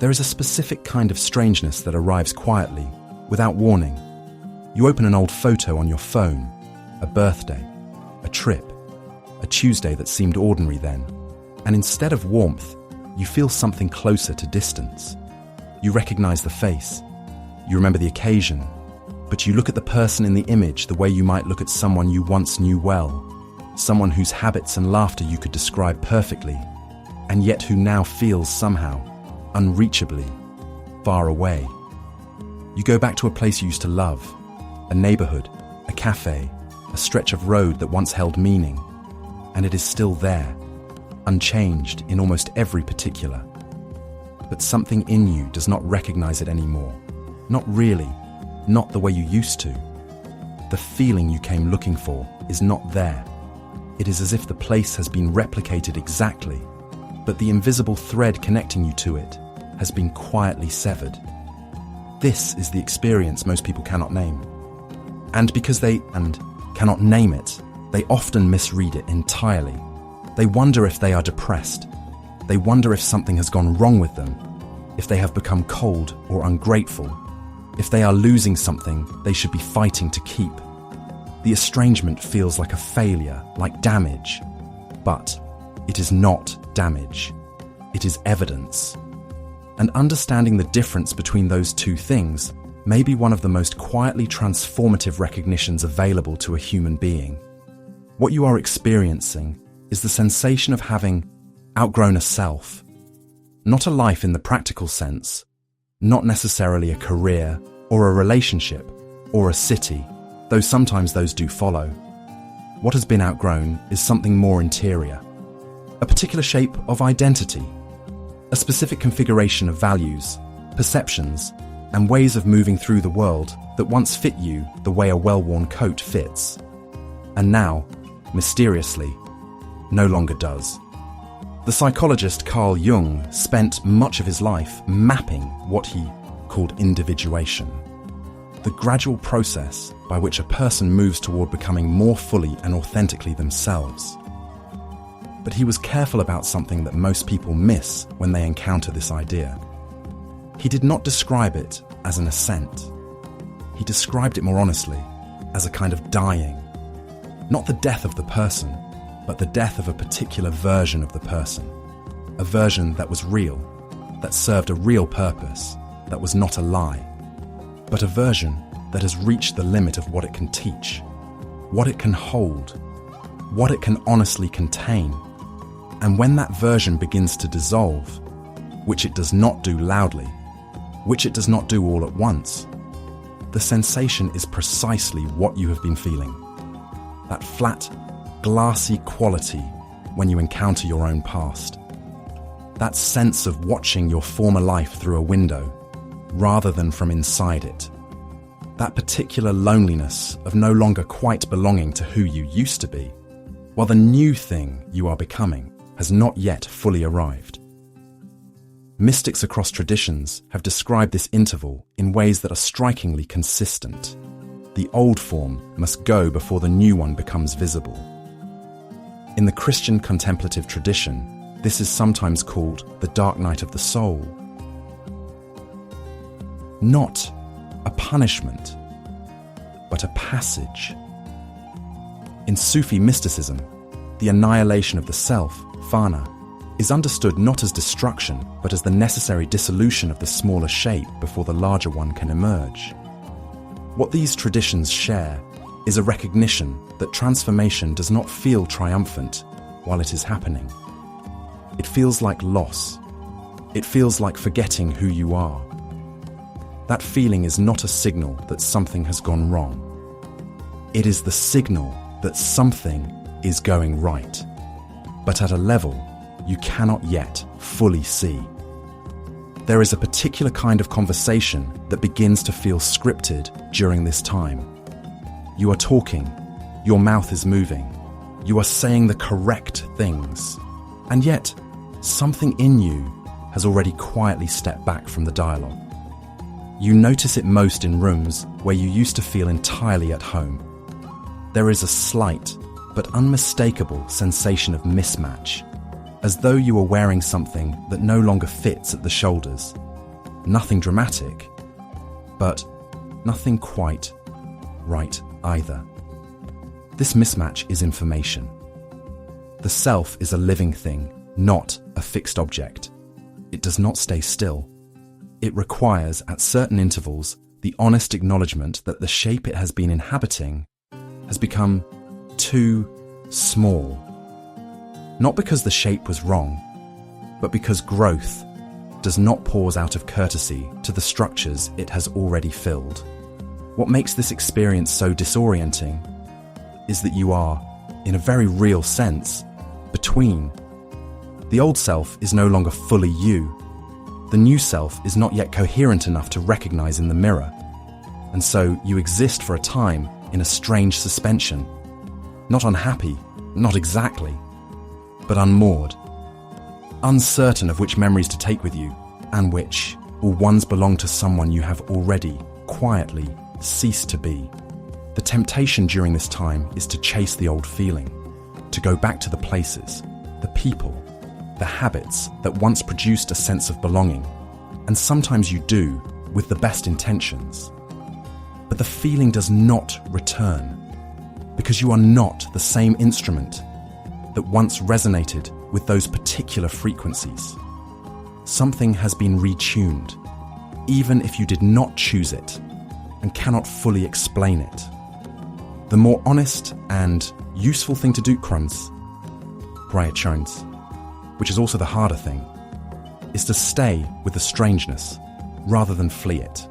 There is a specific kind of strangeness that arrives quietly, without warning. You open an old photo on your phone, a birthday, a trip, a Tuesday that seemed ordinary then, and instead of warmth, you feel something closer to distance. You recognize the face, you remember the occasion, but you look at the person in the image the way you might look at someone you once knew well, someone whose habits and laughter you could describe perfectly, and yet who now feels somehow, unreachably, far away. You go back to a place you used to love, a neighborhood, a cafe, a stretch of road that once held meaning, and it is still there, unchanged in almost every particular. But something in you does not recognize it anymore. Not really, not the way you used to. The feeling you came looking for is not there. It is as if the place has been replicated exactly, but the invisible thread connecting you to it has been quietly severed. This is the experience most people cannot name. And because they cannot name it, they often misread it entirely. They wonder if they are depressed. They wonder if something has gone wrong with them, if they have become cold or ungrateful, if they are losing something they should be fighting to keep. The estrangement feels like a failure, like damage. But it is not damage. It is evidence. And understanding the difference between those two things may be one of the most quietly transformative recognitions available to a human being. What you are experiencing is the sensation of having outgrown a self. Not a life in the practical sense, not necessarily a career or a relationship or a city, though sometimes those do follow. What has been outgrown is something more interior, a particular shape of identity, a specific configuration of values, perceptions, and ways of moving through the world that once fit you the way a well-worn coat fits, and now, mysteriously, no longer does. The psychologist Carl Jung spent much of his life mapping what he called individuation, the gradual process by which a person moves toward becoming more fully and authentically themselves. But he was careful about something that most people miss when they encounter this idea. He did not describe it as an ascent. He described it more honestly as a kind of dying. Not the death of the person, but the death of a particular version of the person. A version that was real, that served a real purpose, that was not a lie. But a version that has reached the limit of what it can teach, what it can hold, what it can honestly contain. And when that version begins to dissolve, which it does not do loudly, which it does not do all at once, the sensation is precisely what you have been feeling. That flat, glassy quality when you encounter your own past. That sense of watching your former life through a window, rather than from inside it. That particular loneliness of no longer quite belonging to who you used to be, while the new thing you are becoming has not yet fully arrived. Mystics across traditions have described this interval in ways that are strikingly consistent. The old form must go before the new one becomes visible. In the Christian contemplative tradition, this is sometimes called the dark night of the soul. Not a punishment, but a passage. In Sufi mysticism, the annihilation of the self, fana, is understood not as destruction, but as the necessary dissolution of the smaller shape before the larger one can emerge. What these traditions share is a recognition that transformation does not feel triumphant while it is happening. It feels like loss. It feels like forgetting who you are. That feeling is not a signal that something has gone wrong. It is the signal that something is going right, but at a level you cannot yet fully see. There is a particular kind of conversation that begins to feel scripted during this time. You are talking, your mouth is moving, you are saying the correct things, and yet something in you has already quietly stepped back from the dialogue. You notice it most in rooms where you used to feel entirely at home. There is a slight but unmistakable sensation of mismatch, as though you are wearing something that no longer fits at the shoulders, nothing dramatic, but nothing quite right either. This mismatch is information. The self is a living thing, not a fixed object. It does not stay still. It requires, at certain intervals, the honest acknowledgement that the shape it has been inhabiting has become too small. Not because the shape was wrong, but because growth does not pause out of courtesy to the structures it has already filled. What makes this experience so disorienting is that you are, in a very real sense, between. The old self is no longer fully you. The new self is not yet coherent enough to recognize in the mirror. And so you exist for a time in a strange suspension. Not unhappy, not exactly, but unmoored. Uncertain of which memories to take with you, and which, all ones belong to someone you have already, quietly, ceased to be. The temptation during this time is to chase the old feeling, to go back to the places, the people, the habits that once produced a sense of belonging, and sometimes you do, with the best intentions. But the feeling does not return, because you are not the same instrument that once resonated with those particular frequencies. Something has been retuned, even if you did not choose it and cannot fully explain it. The more honest and useful thing to do, which is also the harder thing, is to stay with the strangeness rather than flee it.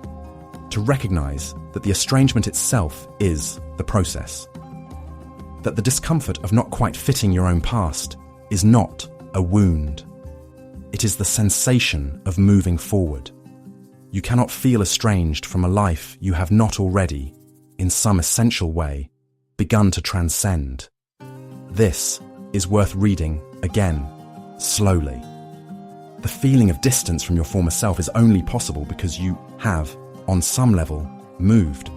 To recognize that the estrangement itself is the process. That the discomfort of not quite fitting your own past is not a wound. It is the sensation of moving forward. You cannot feel estranged from a life you have not already, in some essential way, begun to transcend. This is worth reading again, slowly. The feeling of distance from your former self is only possible because you have, on some level, moved.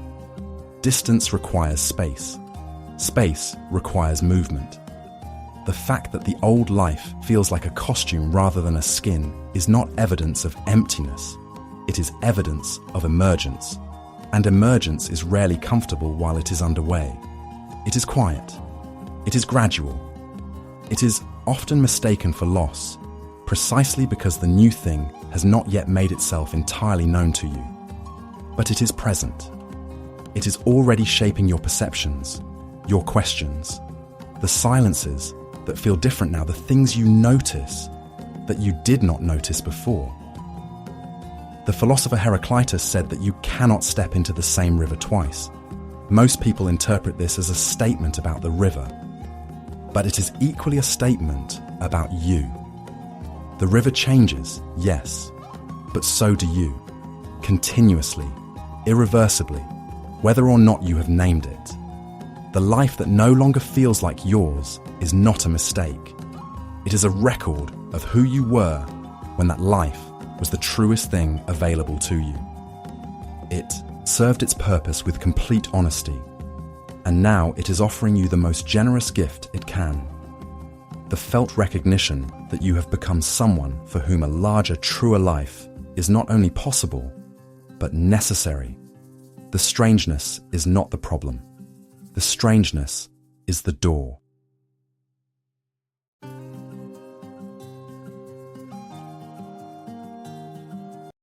Distance requires space. Space requires movement. The fact that the old life feels like a costume rather than a skin is not evidence of emptiness. It is evidence of emergence. And emergence is rarely comfortable while it is underway. It is quiet. It is gradual. It is often mistaken for loss, precisely because the new thing has not yet made itself entirely known to you. But it is present. It is already shaping your perceptions, your questions, the silences that feel different now, the things you notice that you did not notice before. The philosopher Heraclitus said that you cannot step into the same river twice. Most people interpret this as a statement about the river, but it is equally a statement about you. The river changes, yes, but so do you, continuously, irreversibly, whether or not you have named it. The life that no longer feels like yours is not a mistake. It is a record of who you were when that life was the truest thing available to you. It served its purpose with complete honesty, and now it is offering you the most generous gift it can. The felt recognition that you have become someone for whom a larger, truer life is not only possible, but necessary. The strangeness is not the problem. The strangeness is the door.